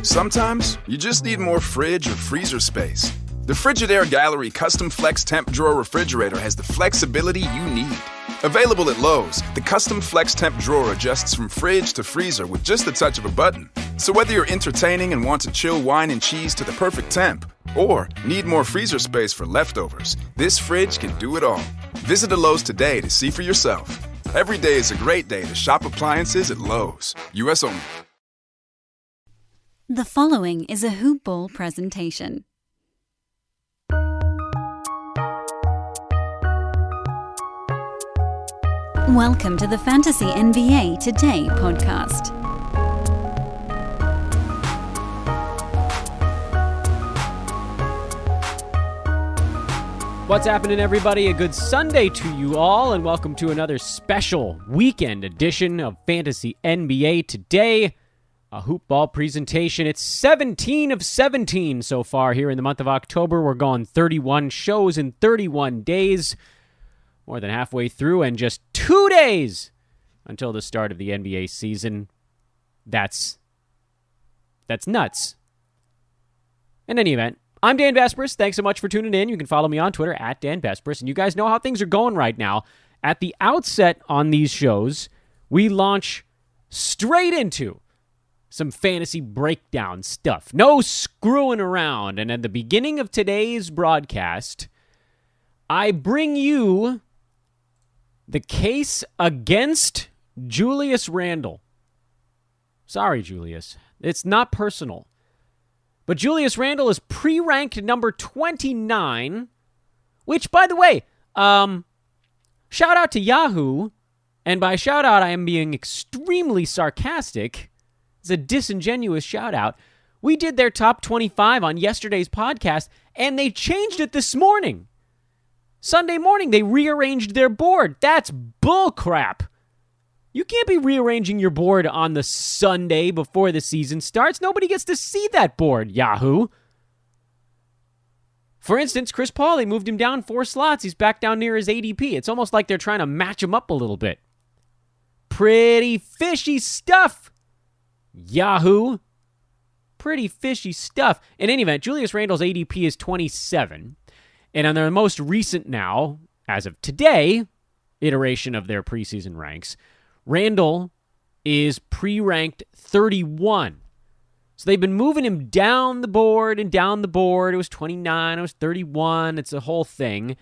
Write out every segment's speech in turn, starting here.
Sometimes you just need more fridge or freezer space. The Frigidaire Gallery Custom Flex Temp Drawer Refrigerator has the flexibility you need. Available at Lowe's, the Custom Flex Temp Drawer adjusts from fridge to freezer with just the touch of a button. So whether you're entertaining and want to chill wine and cheese to the perfect temp, or need more freezer space for leftovers, this fridge can do it all. Visit a Lowe's today to see for yourself. Every day is a great day to shop appliances at Lowe's. U.S. only. The following is a Hoop Ball presentation. Welcome to the Fantasy NBA Today podcast. What's happening, everybody? A good Sunday to you all, and welcome to another special weekend edition of Fantasy NBA Today, a hoop ball presentation. It's 17 of 17 so far here in the month of October. We're going 31 shows in 31 days, more than halfway through, and just 2 days until the start of the NBA season. That's nuts. In any event, I'm Dan Vespris. Thanks so much for tuning in. You can follow me on Twitter at Dan Vespris, and you guys know how things are going right now. At the outset on these shows, we launch straight into some fantasy breakdown stuff. No screwing around. And at the beginning of today's broadcast, I bring you the case against Julius Randle. Sorry, Julius. It's not personal. But Julius Randle is pre-ranked number 29, which, by the way, shout out to Yahoo. And by shout out, I am being extremely sarcastic. It's a disingenuous shout out. We did their top 25 on yesterday's podcast, and they changed it this morning. Sunday morning, they rearranged their board. That's bullcrap. You can't be rearranging your board on the Sunday before the season starts. Nobody gets to see that board, Yahoo. For instance, Chris Paul, they moved him down 4 slots. He's back down near his ADP. It's almost like they're trying to match him up a little bit. Pretty fishy stuff, Yahoo. Pretty fishy stuff. In any event, Julius Randle's ADP is 27. And on their most recent now, as of today, iteration of their preseason ranks, Randle is pre-ranked 31. So they've been moving him down the board and down the board. It was 29, it was 31. It's a whole thing.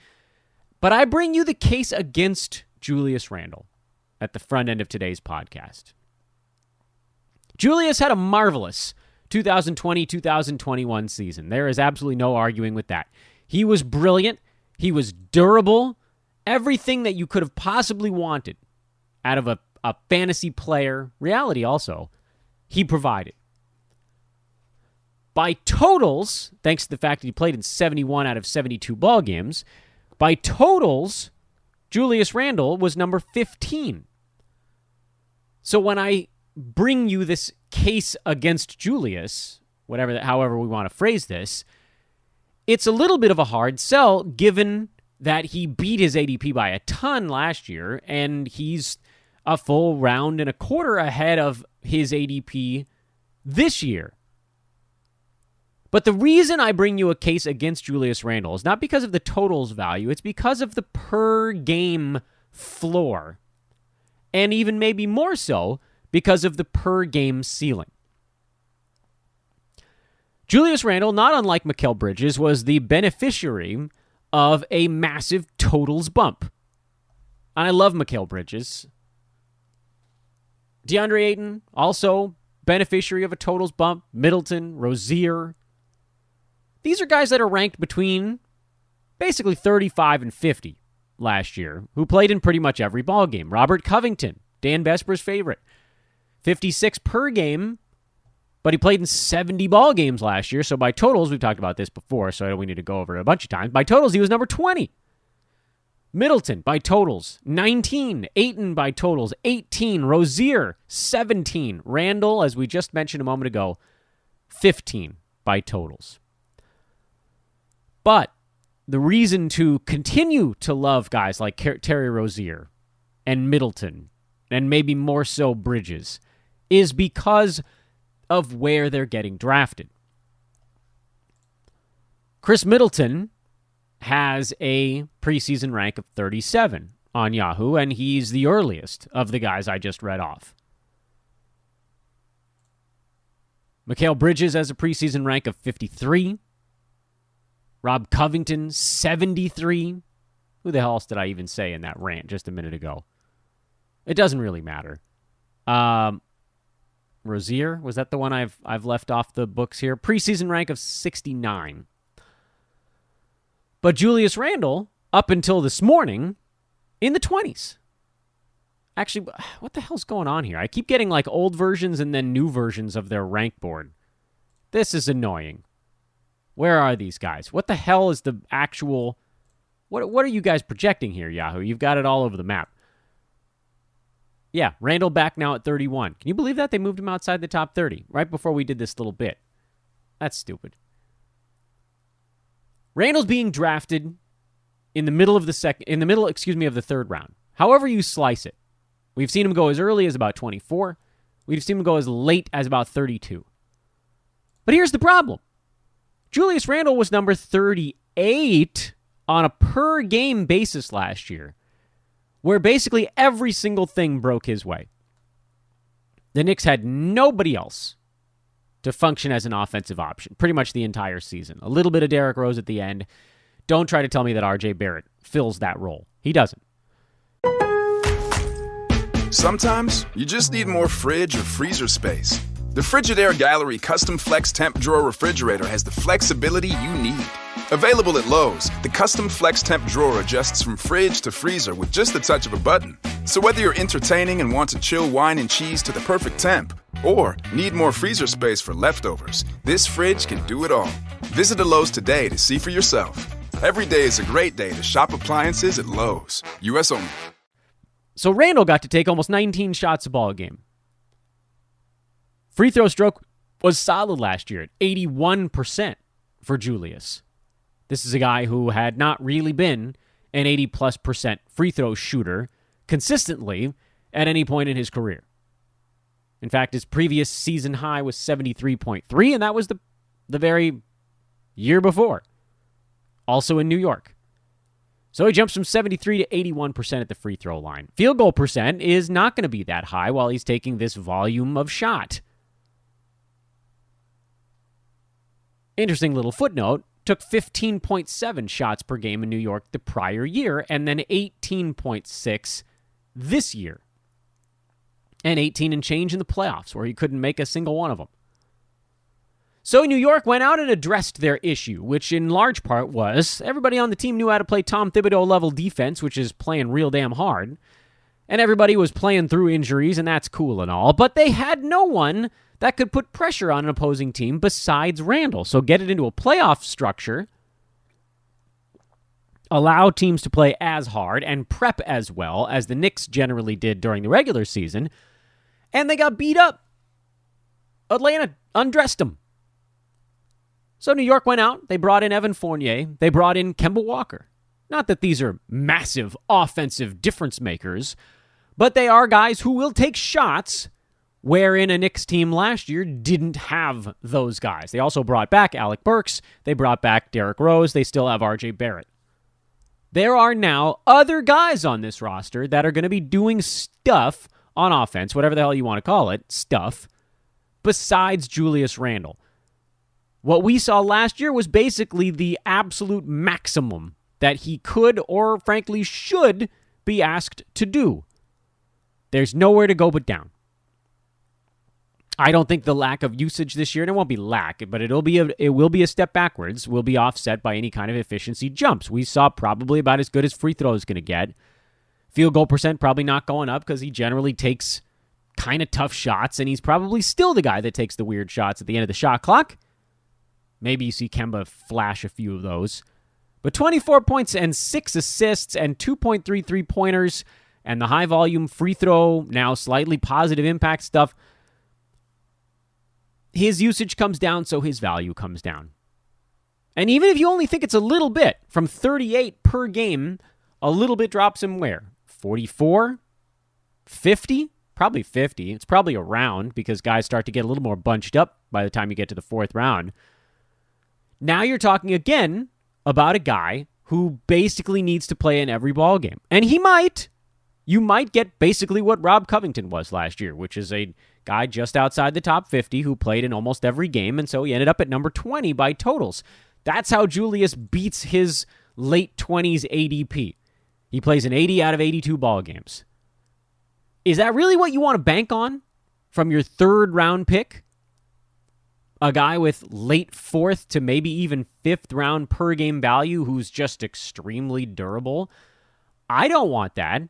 But I bring you the case against Julius Randle at the front end of today's podcast. Julius had a marvelous 2020-2021 season. There is absolutely no arguing with that. He was brilliant. He was durable. Everything that you could have possibly wanted out of a fantasy player, reality also, he provided. By totals, thanks to the fact that he played in 71 out of 72 ball games, by totals, Julius Randle was number 15. So when I bring you this case against Julius, however we want to phrase this, it's a little bit of a hard sell given that he beat his ADP by a ton last year, and he's a full round and a quarter ahead of his ADP this year. But the reason I bring you a case against Julius Randle is not because of the totals value, it's because of the per game floor. And even maybe more so because of the per game ceiling. Julius Randle, not unlike Mikal Bridges, was the beneficiary of a massive totals bump. I love Mikal Bridges. DeAndre Ayton, also beneficiary of a totals bump. Middleton, Rozier. These are guys that are ranked between basically 35 and 50 last year, who played in pretty much every ball game. Robert Covington, Dan Vesper's favorite. 56 per game, but he played in 70 ball games last year. So by totals, we've talked about this before, so we need to go over it a bunch of times. By totals, he was number 20. Middleton, by totals, 19. Ayton, by totals, 18. Rozier, 17. Randle, as we just mentioned a moment ago, 15 by totals. But the reason to continue to love guys like Terry Rozier and Middleton, and maybe more so Bridges, is because of where they're getting drafted. Chris Middleton has a preseason rank of 37 on Yahoo, and he's the earliest of the guys I just read off. Mikal Bridges has a preseason rank of 53. Rob Covington, 73. Who the hell else did I even say in that rant just a minute ago? It doesn't really matter. Rozier, was that the one I've left off the books here? Preseason rank of 69. But Julius Randle, up until this morning, in the 20s. Actually, what the hell's going on here? I keep getting like old versions and then new versions of their rank board. This is annoying. Where are these guys? What the hell is the actual... What are you guys projecting here, Yahoo? You've got it all over the map. Yeah, Randle back now at 31. Can you believe that? They moved him outside the top 30 right before we did this little bit. That's stupid. Randle's being drafted in the middle of the third round. However you slice it. We've seen him go as early as about 24. We've seen him go as late as about 32. But here's the problem. Julius Randle was number 38 on a per-game basis last year, where basically every single thing broke his way. The Knicks had nobody else to function as an offensive option pretty much the entire season. A little bit of Derrick Rose at the end. Don't try to tell me that RJ Barrett fills that role. He doesn't. Sometimes you just need more fridge or freezer space. The Frigidaire Gallery Custom Flex Temp Drawer Refrigerator has the flexibility you need. Available at Lowe's, the Custom Flex Temp Drawer adjusts from fridge to freezer with just the touch of a button. So whether you're entertaining and want to chill wine and cheese to the perfect temp, or need more freezer space for leftovers, this fridge can do it all. Visit a Lowe's today to see for yourself. Every day is a great day to shop appliances at Lowe's. U.S. only. So Randle got to take almost 19 shots a ball game. Free throw stroke was solid last year at 81% for Julius. This is a guy who had not really been an 80+% free throw shooter consistently at any point in his career. In fact, his previous season high was 73.3, and that was the very year before. Also in New York. So he jumps from 73 to 81% at the free throw line. Field goal percent is not going to be that high while he's taking this volume of shot. Interesting little footnote. Took 15.7 shots per game in New York the prior year, and then 18.6 this year. And 18 and change in the playoffs, where he couldn't make a single one of them. So New York went out and addressed their issue, which in large part was everybody on the team knew how to play Tom Thibodeau-level defense, which is playing real damn hard. And everybody was playing through injuries, and that's cool and all. But they had no one that could put pressure on an opposing team besides Randle. So get it into a playoff structure, allow teams to play as hard and prep as well as the Knicks generally did during the regular season, and they got beat up. Atlanta undressed them. So New York went out, they brought in Evan Fournier, they brought in Kemba Walker. Not that these are massive offensive difference makers, but they are guys who will take shots wherein a Knicks team last year didn't have those guys. They also brought back Alec Burks. They brought back Derrick Rose. They still have RJ Barrett. There are now other guys on this roster that are going to be doing stuff on offense, whatever the hell you want to call it, stuff, besides Julius Randle. What we saw last year was basically the absolute maximum that he could or frankly should be asked to do. There's nowhere to go but down. I don't think the lack of usage this year, and it won't be lack, but it will be a step backwards, will be offset by any kind of efficiency jumps. We saw probably about as good as free throw is going to get. Field goal percent probably not going up because he generally takes kind of tough shots, and he's probably still the guy that takes the weird shots at the end of the shot clock. Maybe you see Kemba flash a few of those. But 24 points and 6 assists and 2.3 three-pointers and the high-volume free throw, now slightly positive impact stuff. His usage comes down, so his value comes down. And even if you only think it's a little bit, from 38 per game, a little bit drops him where? 44? 50? probably 50. It's probably around because guys start to get a little more bunched up by the time you get to the fourth round. Now you're talking again about a guy who basically needs to play in every ball game. And he might. You might get basically what Rob Covington was last year, which is a guy just outside the top 50 who played in almost every game, and so he ended up at number 20 by totals. That's how Julius beats his late 20s ADP. He plays in 80 out of 82 ball games. Is that really what you want to bank on from your third round pick? A guy with late fourth to maybe even fifth round per game value who's just extremely durable? I don't want that.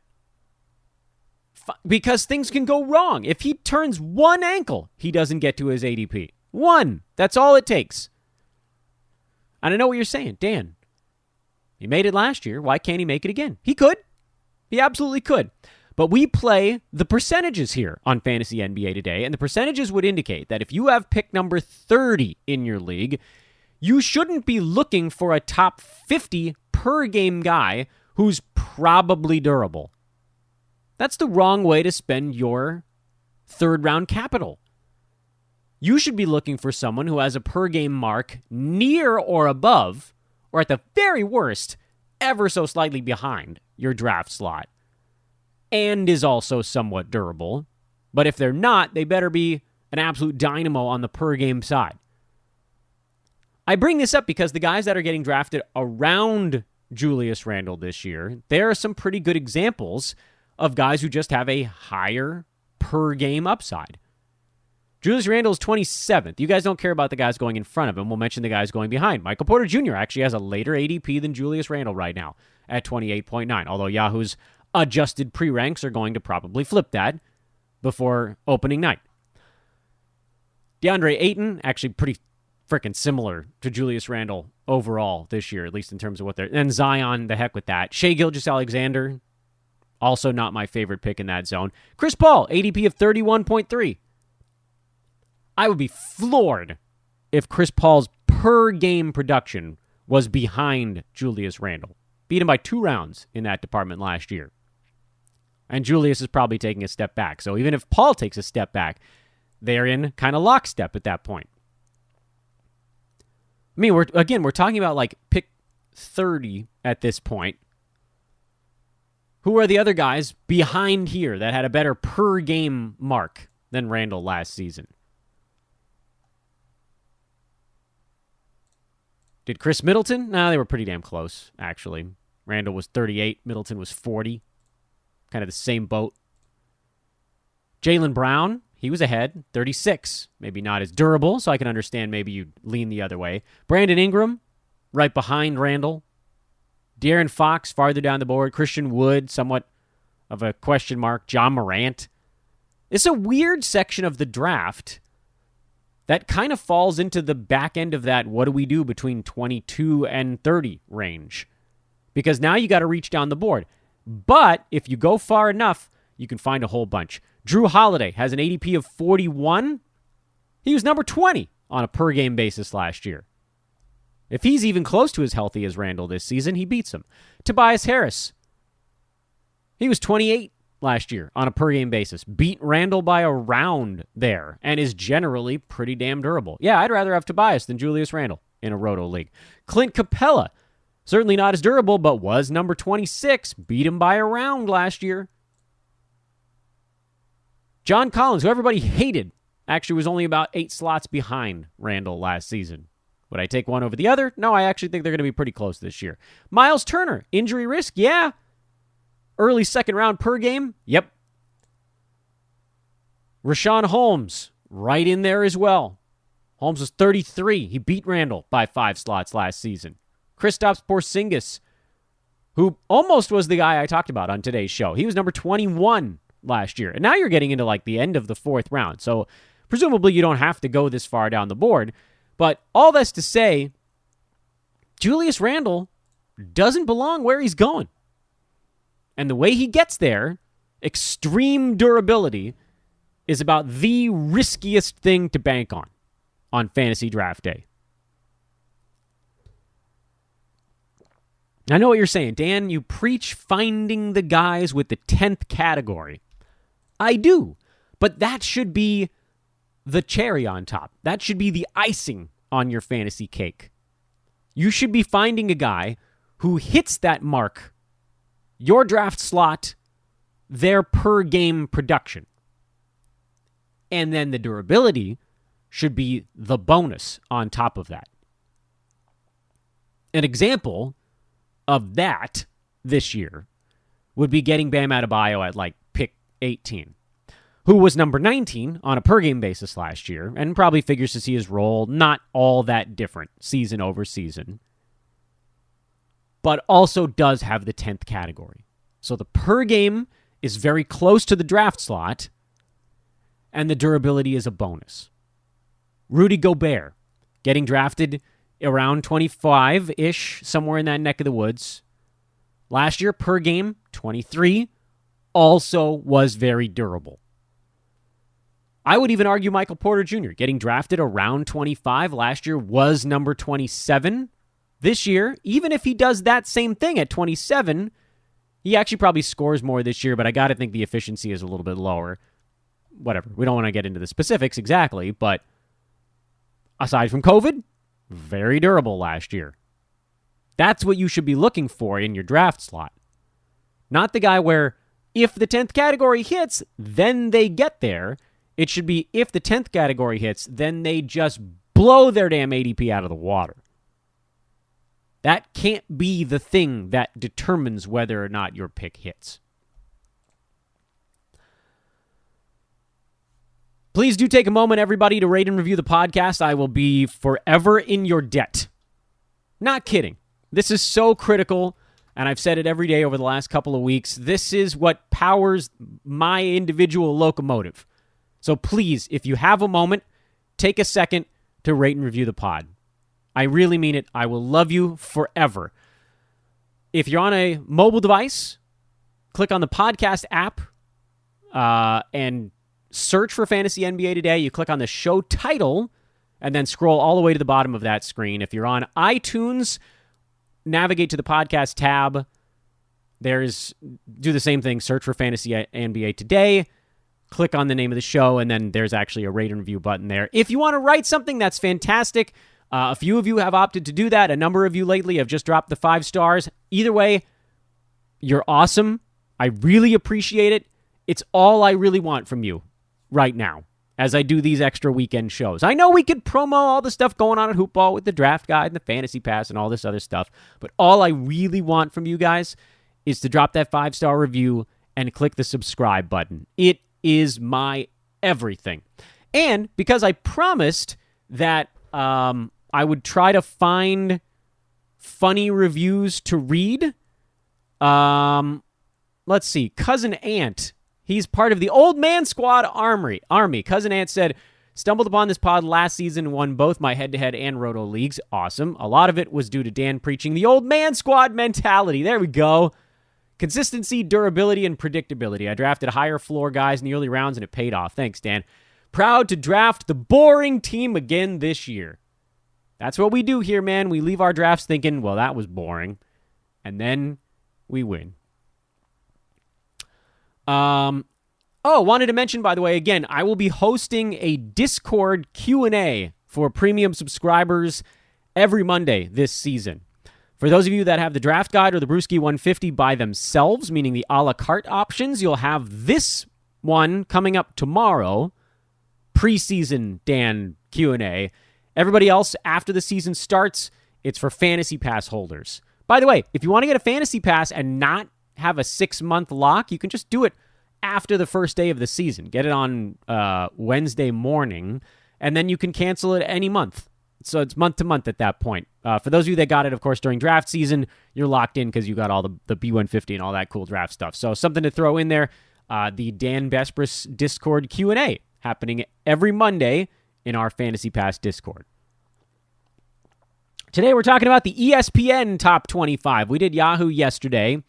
Because things can go wrong. If he turns one ankle, he doesn't get to his ADP. One. That's all it takes. And I know what you're saying. Dan, he made it last year. Why can't he make it again? He could. He absolutely could. But we play the percentages here on Fantasy NBA today, and the percentages would indicate that if you have pick number 30 in your league, you shouldn't be looking for a top 50 per game guy who's probably durable. That's the wrong way to spend your third round capital. You should be looking for someone who has a per game mark near or above, or at the very worst, ever so slightly behind your draft slot, and is also somewhat durable. But if they're not, they better be an absolute dynamo on the per game side. I bring this up because the guys that are getting drafted around Julius Randle this year, there are some pretty good examples of guys who just have a higher per game upside. Julius Randle is 27th. You guys don't care about the guys going in front of him. We'll mention the guys going behind. Michael Porter Jr. actually has a later ADP than Julius Randle right now at 28.9, although Yahoo's adjusted pre-ranks are going to probably flip that before opening night. DeAndre Ayton, actually pretty freaking similar to Julius Randle overall this year, at least in terms of what they're... And Zion, the heck with that. Shai Gilgeous-Alexander, also not my favorite pick in that zone. Chris Paul, ADP of 31.3. I would be floored if Chris Paul's per-game production was behind Julius Randle. Beat him by 2 rounds in that department last year. And Julius is probably taking a step back. So even if Paul takes a step back, they're in kind of lockstep at that point. I mean, we're talking about like pick 30 at this point. Who are the other guys behind here that had a better per-game mark than Randle last season? Did Chris Middleton? No, they were pretty damn close, actually. Randle was 38. Middleton was 40. Kind of the same boat. Jaylen Brown, he was ahead, 36. Maybe not as durable, so I can understand maybe you lean the other way. Brandon Ingram, right behind Randle. Dieren Fox, farther down the board. Christian Wood, somewhat of a question mark. John Morant. It's a weird section of the draft that kind of falls into the back end of that what do we do between 22 and 30 range. Because now you got to reach down the board. But if you go far enough, you can find a whole bunch. Drew Holiday has an ADP of 41. He was number 20 on a per-game basis last year. If he's even close to as healthy as Randle this season, he beats him. Tobias Harris, he was 28 last year on a per-game basis. Beat Randle by a round there and is generally pretty damn durable. Yeah, I'd rather have Tobias than Julius Randle in a Roto League. Clint Capella, certainly not as durable, but was number 26. Beat him by a round last year. John Collins, who everybody hated, actually was only about 8 slots behind Randle last season. Would I take one over the other? No, I actually think they're going to be pretty close this year. Miles Turner, injury risk? Yeah. Early second round per game? Yep. Rashawn Holmes, right in there as well. Holmes was 33. He beat Randle by 5 slots last season. Kristaps Porzingis, who almost was the guy I talked about on today's show. He was number 21 last year. And now you're getting into like the end of the 4th round. So presumably you don't have to go this far down the board. But all that's to say, Julius Randle doesn't belong where he's going. And the way he gets there, extreme durability, is about the riskiest thing to bank on fantasy draft day. I know what you're saying. Dan, you preach finding the guys with the 10th category. I do. But that should be the cherry on top. That should be the icing on your fantasy cake. You should be finding a guy who hits that mark, your draft slot, their per game production. And then the durability should be the bonus on top of that. An example of that this year would be getting Bam Adebayo at like pick 18, who was number 19 on a per-game basis last year and probably figures to see his role not all that different season over season, but also does have the 10th category. So the per-game is very close to the draft slot, and the durability is a bonus. Rudy Gobert, getting drafted around 25-ish, somewhere in that neck of the woods. Last year, per game, 23, also was very durable. I would even argue Michael Porter Jr., getting drafted around 25 last year, was number 27. This year, even if he does that same thing at 27, he actually probably scores more this year, but I got to think the efficiency is a little bit lower. Whatever. We don't want to get into the specifics exactly, but aside from COVID, very durable last year. That's what you should be looking for in your draft slot. Not the guy where if the 10th category hits, then they get there. It should be if the 10th category hits, then they just blow their damn ADP out of the water. That can't be the thing that determines whether or not your pick hits. Please do take a moment, everybody, to rate and review the podcast. I will be forever in your debt. Not kidding. This is so critical, and I've said it every day over the last couple of weeks. This is what powers my individual locomotive. So please, if you have a moment, take a second to rate and review the pod. I really mean it. I will love you forever. If you're on a mobile device, click on the podcast app and search for Fantasy NBA Today. You click on the show title and then scroll all the way to the bottom of that screen. If you're on iTunes, navigate to the podcast tab. Do the same thing. Search for Fantasy NBA Today. Click on the name of the show, and then there's actually a rate and review button there. If you want to write something, that's fantastic. A few of you have opted to do that. A number of you lately have just dropped the 5 stars. Either way, you're awesome. I really appreciate it. It's all I really want from you right now as I do these extra weekend shows. I know we could promo all the stuff going on at Hoop Ball with the draft guide and the fantasy pass and all this other stuff, but all I really want from you guys is to drop that 5-star review and click the subscribe button. It is my everything. And because I promised that I would try to find funny reviews to read, let's see, Cousin Ant, he's part of the Old Man Squad Army. Cousin Ant said, stumbled upon this pod last season and won both my head-to-head and roto leagues. Awesome. A lot of it was due to Dan preaching the Old Man Squad mentality. There we go. Consistency, durability, and predictability. I drafted higher floor guys in the early rounds, and it paid off. Thanks, Dan. Proud to draft the boring team again this year. That's what we do here, man. We leave our drafts thinking, well, that was boring. And then we win. Wanted to mention, by the way, again, I will be hosting a Discord Q&A for premium subscribers every Monday this season. For those of you that have the draft guide or the Brewski 150 by themselves, meaning the a la carte options, you'll have this one coming up tomorrow, preseason Dan Q&A. Everybody else, after the season starts, it's for Fantasy Pass holders. By the way, if you want to get a Fantasy Pass and not have a 6-month lock, you can just do it after the first day of the season. Get it on Wednesday morning, and then you can cancel it any month. So it's month to month at that point. For those of you that got it, of course, during draft season, you're locked in because you got all the B150 and all that cool draft stuff. So something to throw in there. The Dan Besbris Discord Q&A happening every Monday in our Fantasy Pass Discord. Today we're talking about the ESPN Top 25. We did Yahoo yesterday.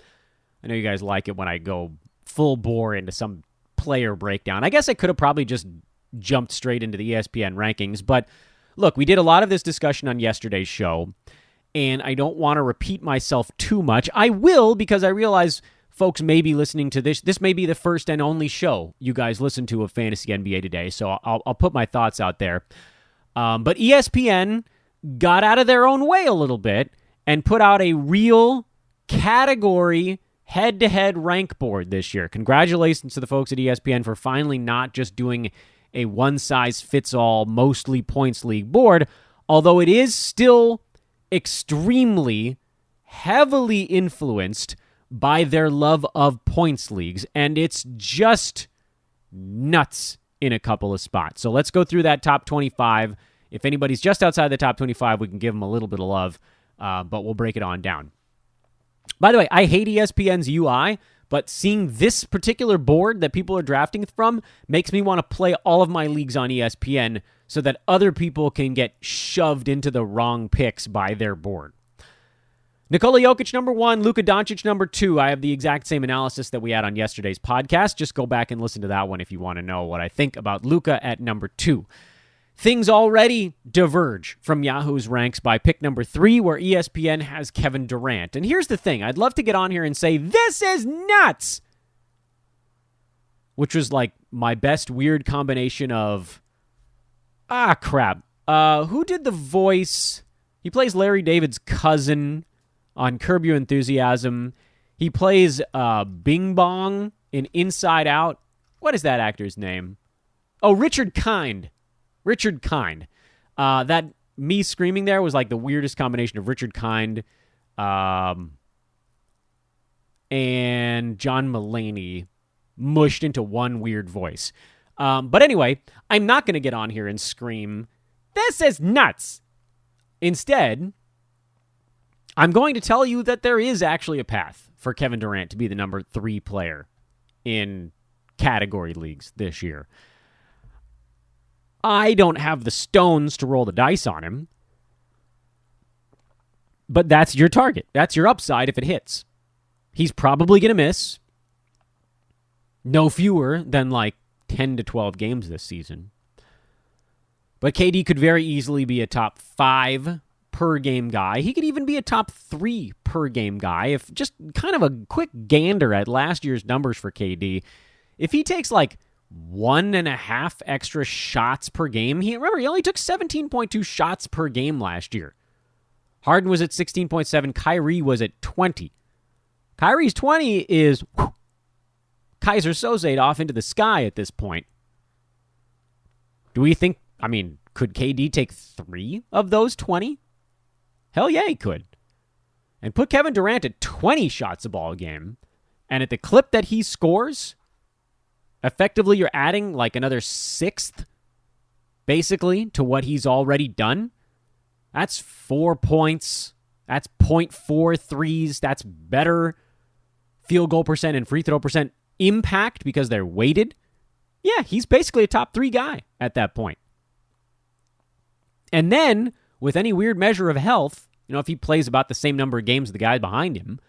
I know you guys like it when I go full bore into some player breakdown. I guess I could have probably just jumped straight into the ESPN rankings, but look, we did a lot of this discussion on yesterday's show, and I don't want to repeat myself too much. I will, because I realize folks may be listening to this. This may be the first and only show you guys listen to of Fantasy NBA Today, so I'll put my thoughts out there. But ESPN got out of their own way a little bit and put out a real category head-to-head rank board this year. Congratulations to the folks at ESPN for finally not just doing a one-size-fits-all, mostly points league board, although it is still extremely heavily influenced by their love of points leagues, and it's just nuts in a couple of spots. So let's go through that top 25. If anybody's just outside the top 25, we can give them a little bit of love, but we'll break it on down. By the way, I hate ESPN's UI, but seeing this particular board that people are drafting from makes me want to play all of my leagues on ESPN so that other people can get shoved into the wrong picks by their board. Nikola Jokic, number 1. Luka Doncic, number 2. I have the exact same analysis that we had on yesterday's podcast. Just go back and listen to that one if you want to know what I think about Luka at number 2. Things already diverge from Yahoo's ranks by pick number 3, where ESPN has Kevin Durant. And here's the thing. I'd love to get on here and say, this is nuts! Which was like my best weird combination of, crap. Who did the voice? He plays Larry David's cousin on Curb Your Enthusiasm. He plays Bing Bong in Inside Out. What is that actor's name? Oh, Richard Kind. Richard Kind. That me screaming there was like the weirdest combination of Richard Kind and John Mulaney mushed into one weird voice. But anyway, I'm not going to get on here and scream, this is nuts. Instead, I'm going to tell you that there is actually a path for Kevin Durant to be the number 3 player in category leagues this year. I don't have the stones to roll the dice on him, but that's your target. That's your upside if it hits. He's probably going to miss no fewer than like 10 to 12 games this season. But KD could very easily be a top 5 per game guy. He could even be a top 3 per game guy. If just kind of a quick gander at last year's numbers for KD, if he takes like 1.5 extra shots per game, he only took 17.2 shots per game last year. Harden was at 16.7. Kyrie was at 20. Kyrie's 20 is Kaiser Soze off into the sky at this point. Do we think, could KD take 3 of those 20? Hell yeah, he could. And put Kevin Durant at 20 shots a ball game, and at the clip that he scores, effectively you're adding like another 6th, basically, to what he's already done. That's 4 points. That's 0.4 threes. That's better field goal percent and free throw percent impact because they're weighted. Yeah, he's basically a top 3 guy at that point. And then, with any weird measure of health, if he plays about the same number of games as the guy behind him,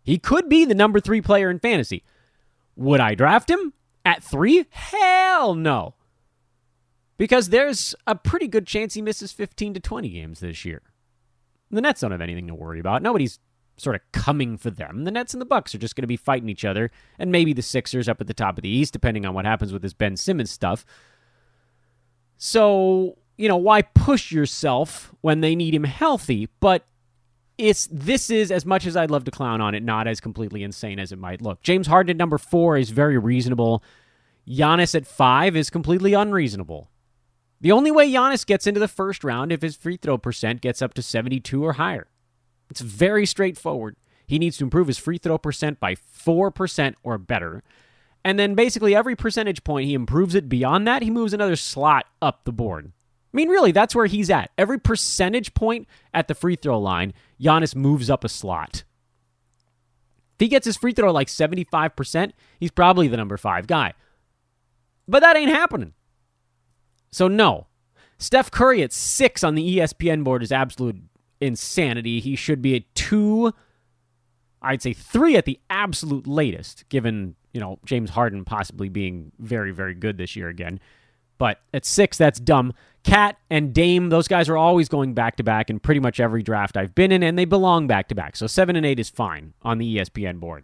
he could be the number 3 player in fantasy. Would I draft him at 3? Hell no. Because there's a pretty good chance he misses 15 to 20 games this year. The Nets don't have anything to worry about. Nobody's sort of coming for them. The Nets and the Bucks are just going to be fighting each other, and maybe the Sixers up at the top of the East, depending on what happens with this Ben Simmons stuff. So, why push yourself when they need him healthy? But this is, as much as I'd love to clown on it, not as completely insane as it might look. James Harden at number 4 is very reasonable. Giannis at 5 is completely unreasonable. The only way Giannis gets into the first round if his free throw percent gets up to 72 or higher. It's very straightforward. He needs to improve his free throw percent by 4% or better. And then basically every percentage point he improves it beyond that, he moves another slot up the board. Really, that's where he's at. Every percentage point at the free throw line, Giannis moves up a slot. If he gets his free throw like 75%, he's probably the number 5 guy. But that ain't happening. So no. Steph Curry at 6 on the ESPN board is absolute insanity. He should be at 2, I'd say 3 at the absolute latest, given, James Harden possibly being very, very good this year again. But at 6, that's dumb. Cat and Dame, those guys are always going back-to-back in pretty much every draft I've been in, and they belong back-to-back. So 7 and 8 is fine on the ESPN board.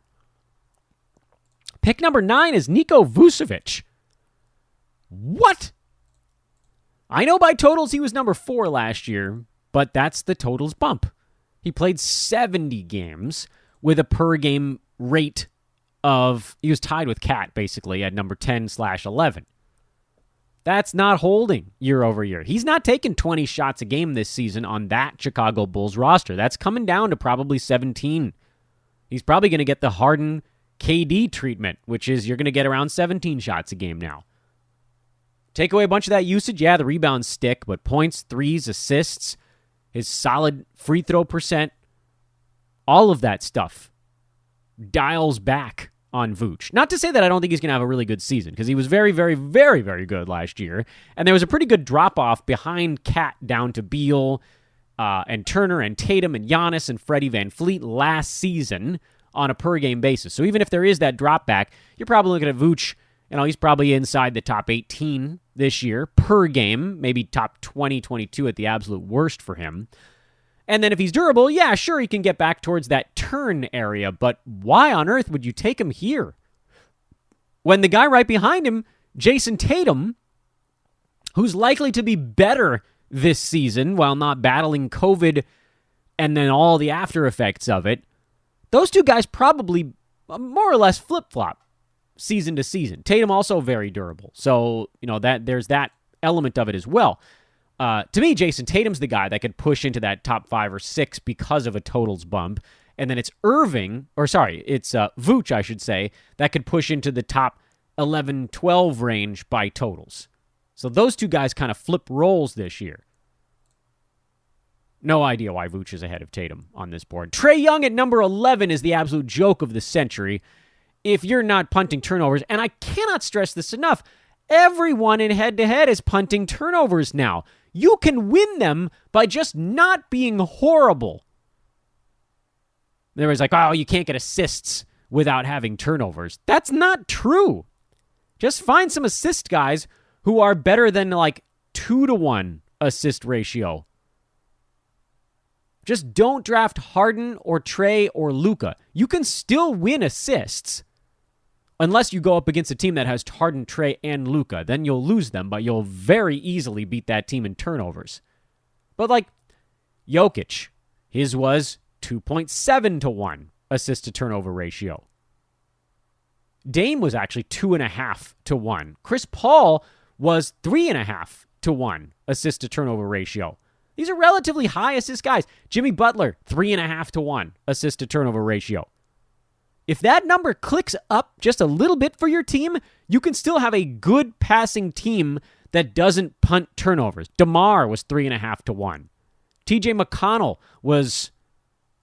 Pick number 9 is Niko Vusovich. What? I know by totals he was number 4 last year, but that's the totals bump. He played 70 games with a per-game rate of, he was tied with Cat, basically, at number 10/11. That's not holding year over year. He's not taking 20 shots a game this season on that Chicago Bulls roster. That's coming down to probably 17. He's probably going to get the Harden KD treatment, which is you're going to get around 17 shots a game now. Take away a bunch of that usage, yeah, the rebounds stick, but points, threes, assists, his solid free throw percent, all of that stuff dials back on Vooch. Not to say that I don't think he's going to have a really good season, because he was very, very, very, very good last year, and there was a pretty good drop-off behind Cat down to Beal and Turner and Tatum and Giannis and Freddie VanVleet last season on a per-game basis. So even if there is that drop back, you're probably looking at Vooch, he's probably inside the top 18 this year per game, maybe top 20, 22 at the absolute worst for him. And then if he's durable, yeah, sure, he can get back towards that turn area, but why on earth would you take him here? When the guy right behind him, Jason Tatum, who's likely to be better this season while not battling COVID and then all the after effects of it, those two guys probably more or less flip-flop season to season. Tatum also very durable. So, that there's that element of it as well. To me, Jason Tatum's the guy that could push into that top 5 or 6 because of a totals bump. And then it's Vooch, I should say, that could push into the top 11, 12 range by totals. So those two guys kind of flip roles this year. No idea why Vooch is ahead of Tatum on this board. Trey Young at number 11 is the absolute joke of the century. If you're not punting turnovers, and I cannot stress this enough, everyone in head-to-head is punting turnovers now. You can win them by just not being horrible. Everybody's like, oh, you can't get assists without having turnovers. That's not true. Just find some assist guys who are better than 2-to-1 assist ratio. Just don't draft Harden or Trey or Luka. You can still win assists. Unless you go up against a team that has Harden, Trey, and Luka. Then you'll lose them, but you'll very easily beat that team in turnovers. But Jokic, his was 2.7-to-1 assist-to-turnover ratio. Dame was actually 2.5-to-1. Chris Paul was 3.5-to-1 assist-to-turnover ratio. These are relatively high assist guys. Jimmy Butler, 3.5-to-1 assist-to-turnover ratio. If that number clicks up just a little bit for your team, you can still have a good passing team that doesn't punt turnovers. DeMar was 3.5-to-1. TJ McConnell was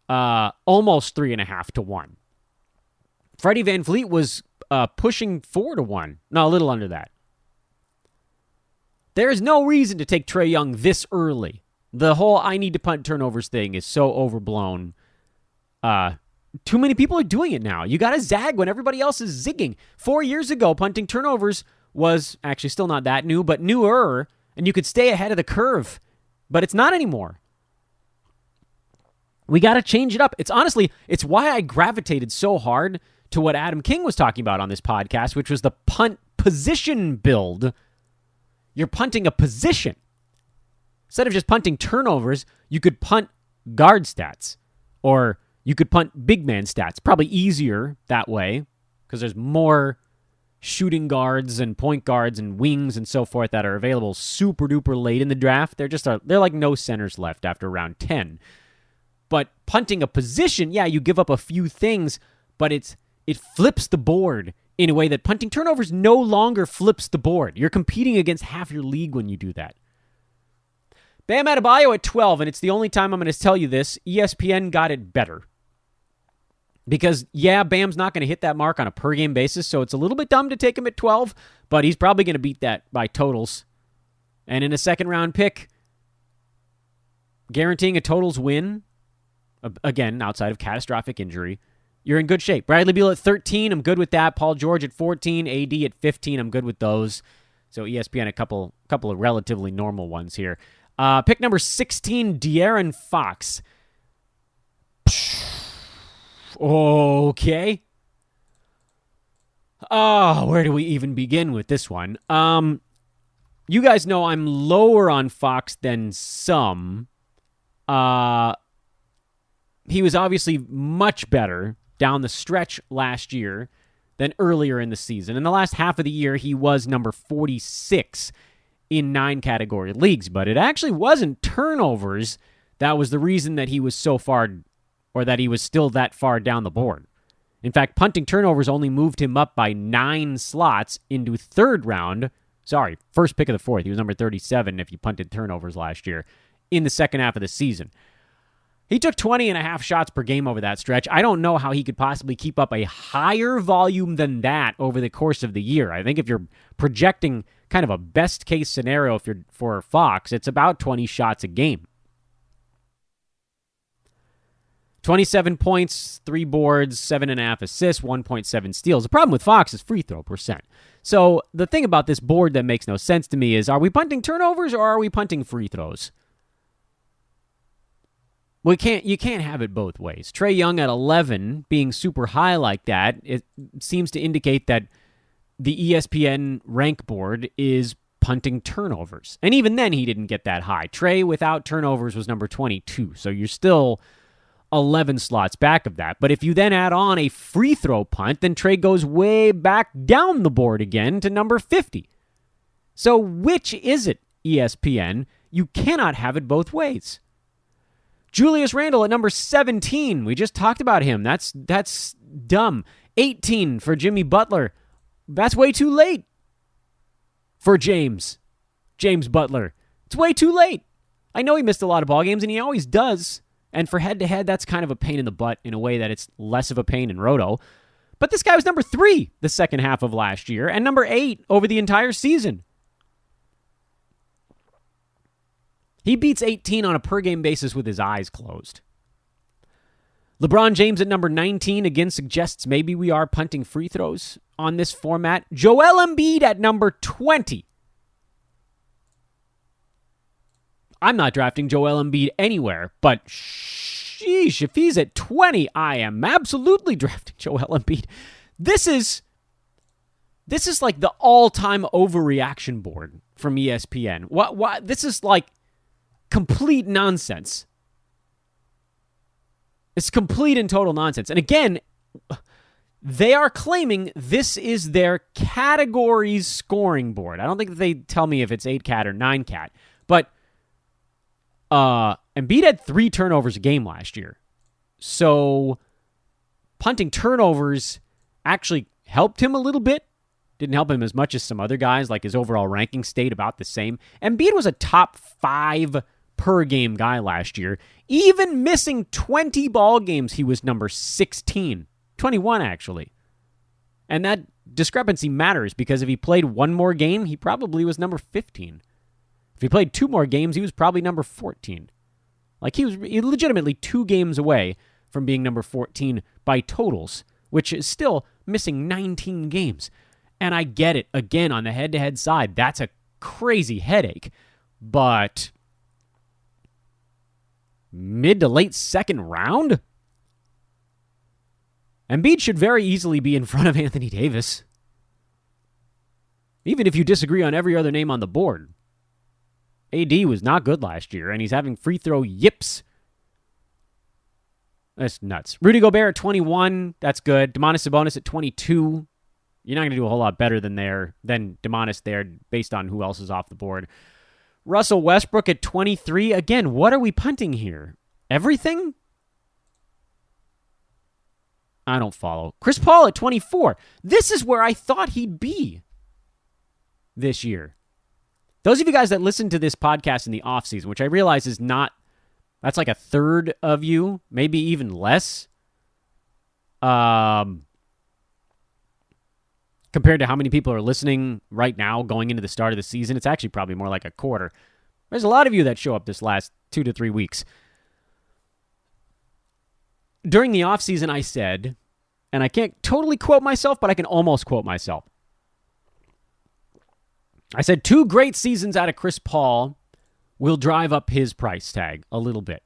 almost 3.5-to-1. Freddie VanVleet was pushing 4-to-1. No, a little under that. There is no reason to take Trey Young this early. The whole I need to punt turnovers thing is so overblown. Too many people are doing it now. You got to zag when everybody else is zigging. 4 years ago, punting turnovers was actually still not that new, but newer, and you could stay ahead of the curve. But it's not anymore. We got to change it up. It's why I gravitated so hard to what Adam King was talking about on this podcast, which was the punt position build. You're punting a position. Instead of just punting turnovers, you could punt guard stats, or you could punt big man stats. Probably easier that way because there's more shooting guards and point guards and wings and so forth that are available super duper late in the draft. They're like no centers left after round 10. But punting a position, yeah, you give up a few things, but it flips the board in a way that punting turnovers no longer flips the board. You're competing against half your league when you do that. Bam Adebayo at 12, and it's the only time I'm going to tell you this. ESPN got it better. Because, yeah, Bam's not going to hit that mark on a per-game basis, so it's a little bit dumb to take him at 12, but he's probably going to beat that by totals. And in a second-round pick, guaranteeing a totals win, again, outside of catastrophic injury, you're in good shape. Bradley Beal at 13, I'm good with that. Paul George at 14, AD at 15, I'm good with those. So ESPN, a couple of relatively normal ones here. Pick number 16, Dieren Fox. Okay. Oh, where do we even begin with this one? You guys know I'm lower on Fox than some. He was obviously much better down the stretch last year than earlier in the season. In the last half of the year, he was number 46 in 9 category leagues, but it actually wasn't turnovers that was the reason that he was so far, or that he was still that far down the board. In fact, punting turnovers only moved him up by 9 slots into first pick of the 4th. He was number 37 if you punted turnovers last year in the second half of the season. He took 20.5 shots per game over that stretch. I don't know how he could possibly keep up a higher volume than that over the course of the year. I think if you're projecting kind of a best-case scenario for Fox, it's about 20 shots a game. 27 points, 3 boards, 7.5 assists, 1.7 steals. The problem with Fox is free throw percent. So the thing about this board that makes no sense to me is, are we punting turnovers or are we punting free throws? You can't have it both ways. Trey Young at 11 being super high like that, it seems to indicate that the ESPN rank board is punting turnovers. And even then, he didn't get that high. Trey without turnovers was number 22, so you're still 11 slots back of that. But if you then add on a free throw punt, then Trey goes way back down the board again to number 50. So which is it, ESPN? You cannot have it both ways. Julius Randle at number 17. We just talked about him. That's dumb. 18 for Jimmy Butler. That's way too late for James Butler. It's way too late. I know he missed a lot of ball games, and he always does. And for head-to-head, that's kind of a pain in the butt in a way that it's less of a pain in Roto. But this guy was number 3 the second half of last year and number 8 over the entire season. He beats 18 on a per-game basis with his eyes closed. LeBron James at number 19 again suggests maybe we are punting free throws on this format. Joel Embiid at number 20. I'm not drafting Joel Embiid anywhere, but sheesh, if he's at 20, I am absolutely drafting Joel Embiid. This is like the all-time overreaction board from ESPN. What? This is like complete nonsense. It's complete and total nonsense. And again, they are claiming this is their categories scoring board. I don't think that they tell me if it's 8-cat or 9-cat. But Embiid had 3 turnovers a game last year. So punting turnovers actually helped him a little bit. Didn't help him as much as some other guys, like his overall ranking stayed about the same. Embiid was a top 5 per game guy last year. Even missing 20 ball games, he was number 16. 21, actually. And that discrepancy matters because if he played one more game, he probably was number 15. If he played 2 more games, he was probably number 14. Like, he was legitimately 2 games away from being number 14 by totals, which is still missing 19 games. And I get it. Again, on the head-to-head side, that's a crazy headache. But mid to late second round? Embiid should very easily be in front of Anthony Davis. Even if you disagree on every other name on the board. AD was not good last year, and he's having free throw yips. That's nuts. Rudy Gobert at 21, that's good. Domantas Sabonis at 22. You're not going to do a whole lot better than Domantas there based on who else is off the board. Russell Westbrook at 23. Again, what are we punting here? Everything? I don't follow. Chris Paul at 24. This is where I thought he'd be this year. Those of you guys that listen to this podcast in the offseason, which I realize is not, that's like a third of you, maybe even less. Compared to how many people are listening right now going into the start of the season, it's actually probably more like a quarter. There's a lot of you that show up this last 2 to 3 weeks. During the offseason, I said, and I can't totally quote myself, but I can almost quote myself. I said 2 great seasons out of Chris Paul will drive up his price tag a little bit.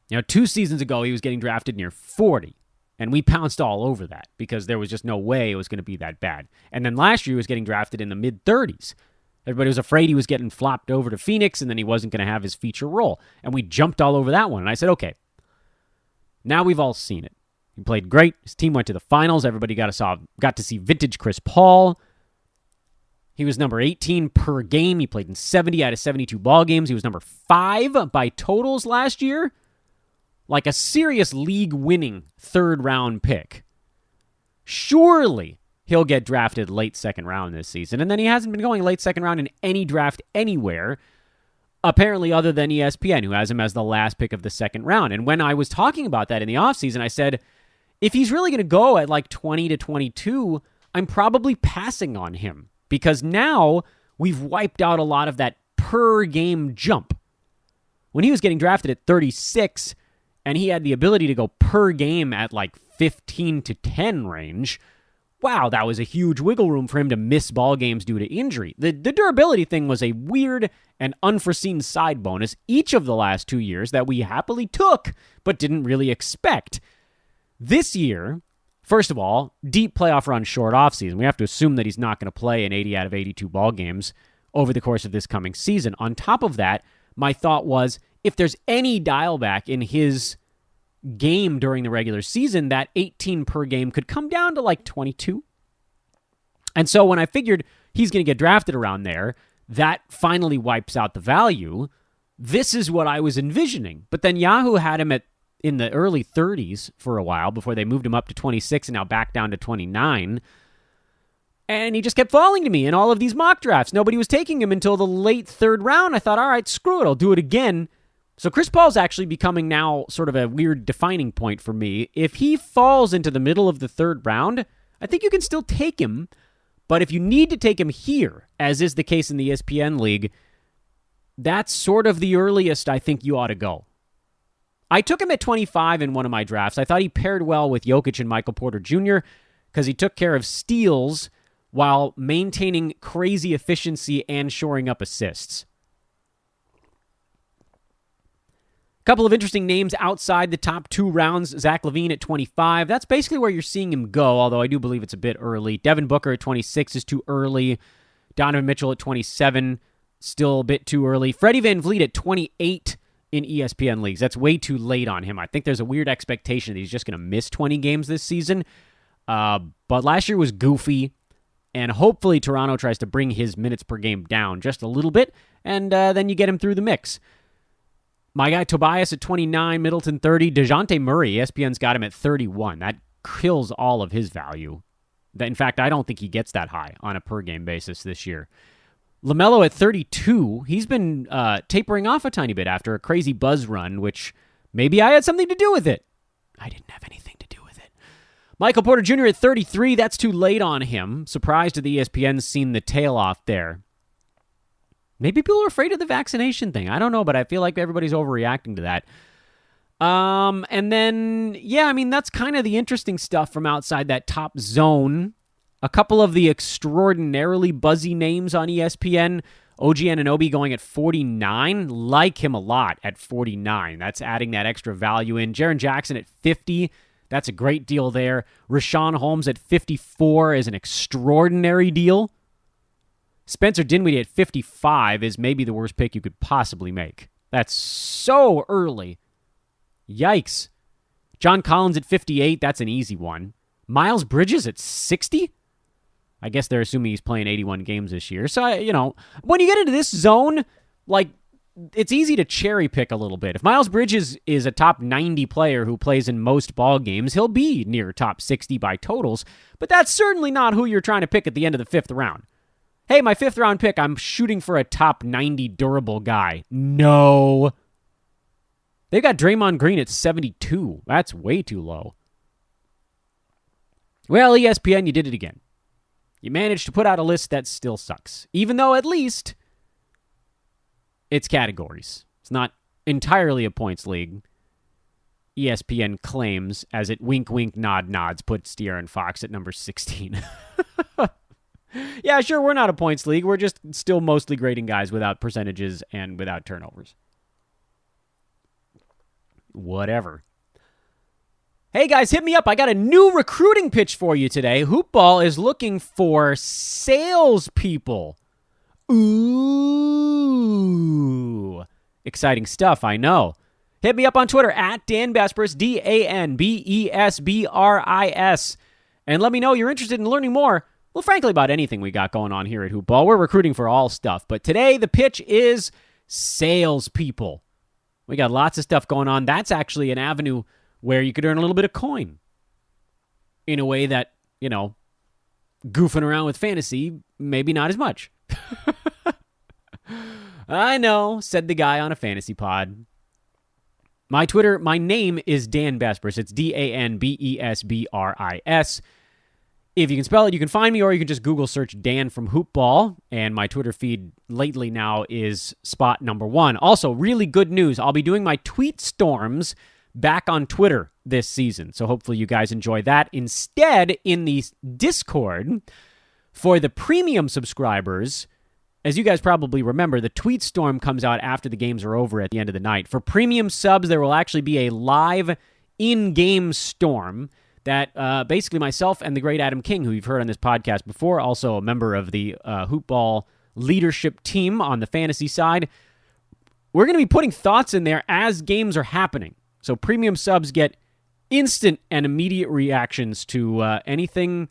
2 seasons ago, he was getting drafted near 40. And we pounced all over that because there was just no way it was going to be that bad. And then last year he was getting drafted in the mid-30s. Everybody was afraid he was getting flopped over to Phoenix and then he wasn't going to have his feature role. And we jumped all over that one. And I said, okay, now we've all seen it. He played great. His team went to the finals. Everybody got to see vintage Chris Paul. He was number 18 per game. He played in 70 out of 72 ball games. He was number 5 by totals last year. Like a serious league-winning third-round pick. Surely he'll get drafted late second round this season. And then he hasn't been going late second round in any draft anywhere, apparently other than ESPN, who has him as the last pick of the second round. And when I was talking about that in the offseason, I said, if he's really going to go at like 20 to 22, I'm probably passing on him. Because now we've wiped out a lot of that per-game jump. When he was getting drafted at 36, and he had the ability to go per game at like 15 to 10 range, wow, that was a huge wiggle room for him to miss ball games due to injury. The durability thing was a weird and unforeseen side bonus each of the last 2 years that we happily took, but didn't really expect. This year, first of all, deep playoff run, short offseason. We have to assume that he's not going to play in 80 out of 82 ball games over the course of this coming season. On top of that, my thought was, if there's any dial back in his game during the regular season, that 18 per game could come down to like 22. And so when I figured he's going to get drafted around there, that finally wipes out the value. This is what I was envisioning. But then Yahoo had him in the early 30s for a while before they moved him up to 26 and now back down to 29. And he just kept falling to me in all of these mock drafts. Nobody was taking him until the late third round. I thought, all right, screw it, I'll do it again. So Chris Paul's actually becoming now sort of a weird defining point for me. If he falls into the middle of the third round, I think you can still take him. But if you need to take him here, as is the case in the ESPN league, that's sort of the earliest I think you ought to go. I took him at 25 in one of my drafts. I thought he paired well with Jokic and Michael Porter Jr. because he took care of steals while maintaining crazy efficiency and shoring up assists. Couple of interesting names outside the top 2 rounds. Zach Levine at 25. That's basically where you're seeing him go, although I do believe it's a bit early. Devin Booker at 26 is too early. Donovan Mitchell at 27, still a bit too early. Freddie VanVleet at 28 in ESPN leagues. That's way too late on him. I think there's a weird expectation that he's just going to miss 20 games this season. But last year was goofy, and hopefully Toronto tries to bring his minutes per game down just a little bit, and then you get him through the mix. My guy Tobias at 29, Middleton 30, DeJounte Murray, ESPN's got him at 31. That kills all of his value. In fact, I don't think he gets that high on a per-game basis this year. LaMelo at 32, he's been tapering off a tiny bit after a crazy buzz run, which maybe I had something to do with it. I didn't have anything to do with it. Michael Porter Jr. at 33, that's too late on him. Surprised that the ESPN's seen the tail off there. Maybe people are afraid of the vaccination thing. I don't know, but I feel like everybody's overreacting to that. And then, that's kind of the interesting stuff from outside that top zone. A couple of the extraordinarily buzzy names on ESPN. OG Anunoby going at 49. Like him a lot at 49. That's adding that extra value in. Jaren Jackson at 50. That's a great deal there. Rashawn Holmes at 54 is an extraordinary deal. Spencer Dinwiddie at 55 is maybe the worst pick you could possibly make. That's so early. Yikes. John Collins at 58, that's an easy one. Miles Bridges at 60? I guess they're assuming he's playing 81 games this year. So, when you get into this zone, it's easy to cherry pick a little bit. If Miles Bridges is a top 90 player who plays in most ball games, he'll be near top 60 by totals. But that's certainly not who you're trying to pick at the end of the 5th round. Hey, my 5th round pick, I'm shooting for a top 90 durable guy. No. They've got Draymond Green at 72. That's way too low. Well, ESPN, you did it again. You managed to put out a list that still sucks. Even though at least it's categories. It's not entirely a points league. ESPN claims, as it wink, wink, nod, nods, puts Dieren Fox at number 16. Yeah, sure, we're not a points league. We're just still mostly grading guys without percentages and without turnovers. Whatever. Hey guys, hit me up. I got a new recruiting pitch for you today. Hoopball is looking for salespeople. Ooh. Exciting stuff, I know. Hit me up on Twitter at Dan Besbris, DANBESBRIS, and let me know you're interested in learning more, well, frankly, about anything we got going on here at Hoopball. We're recruiting for all stuff, but today the pitch is salespeople. We got lots of stuff going on. That's actually an avenue where you could earn a little bit of coin in a way that, goofing around with fantasy, maybe not as much. I know, said the guy on a fantasy pod. My Twitter, my name is Dan Besbris. It's DANBESBRIS. If you can spell it, you can find me, or you can just Google search Dan from Hoopball, and my Twitter feed lately now is spot number 1. Also, really good news. I'll be doing my tweet storms back on Twitter this season, so hopefully you guys enjoy that. Instead, in the Discord, for the premium subscribers, as you guys probably remember, the tweet storm comes out after the games are over at the end of the night. For premium subs, there will actually be a live in-game storm that basically myself and the great Adam King, who you've heard on this podcast before, also a member of the Hoopball leadership team on the fantasy side, we're going to be putting thoughts in there as games are happening. So premium subs get instant and immediate reactions to anything.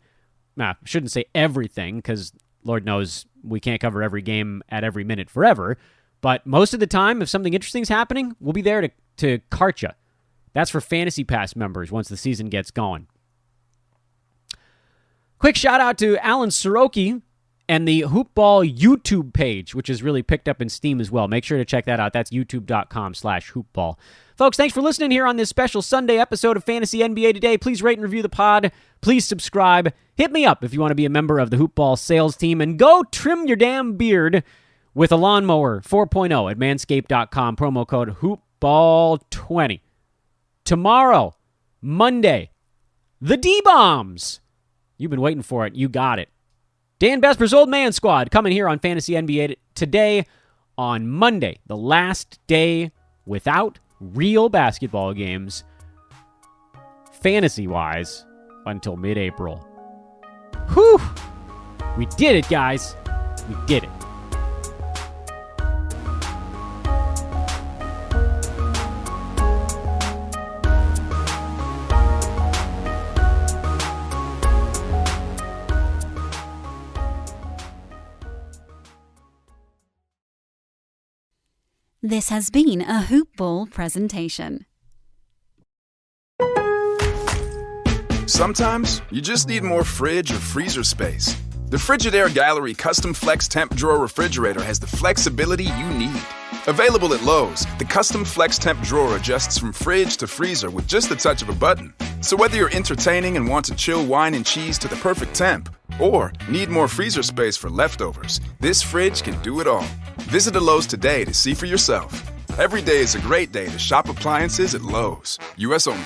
I shouldn't say everything, because Lord knows we can't cover every game at every minute forever. But most of the time, if something interesting is happening, we'll be there to cart you. That's for Fantasy Pass members once the season gets going. Quick shout out to Alan Soroki and the Hoopball YouTube page, which is really picked up in Steam as well. Make sure to check that out. That's youtube.com/hoopball. Folks, thanks for listening here on this special Sunday episode of Fantasy NBA Today. Please rate and review the pod. Please subscribe. Hit me up if you want to be a member of the Hoopball sales team. And go trim your damn beard with a lawnmower 4.0 at manscaped.com. Promo code HoopBall20. Tomorrow, Monday, the D-Bombs. You've been waiting for it. You got it. Dan Besbris' Old Man Squad coming here on Fantasy NBA Today on Monday, the last day without real basketball games, fantasy-wise, until mid-April. Whew! We did it, guys. We did it. This has been a Hoopball presentation. Sometimes you just need more fridge or freezer space. The Frigidaire Gallery Custom Flex Temp Drawer Refrigerator has the flexibility you need. Available at Lowe's, the Custom Flex Temp Drawer adjusts from fridge to freezer with just the touch of a button. So whether you're entertaining and want to chill wine and cheese to the perfect temp, or need more freezer space for leftovers, this fridge can do it all. Visit a Lowe's today to see for yourself. Every day is a great day to shop appliances at Lowe's. U.S. only.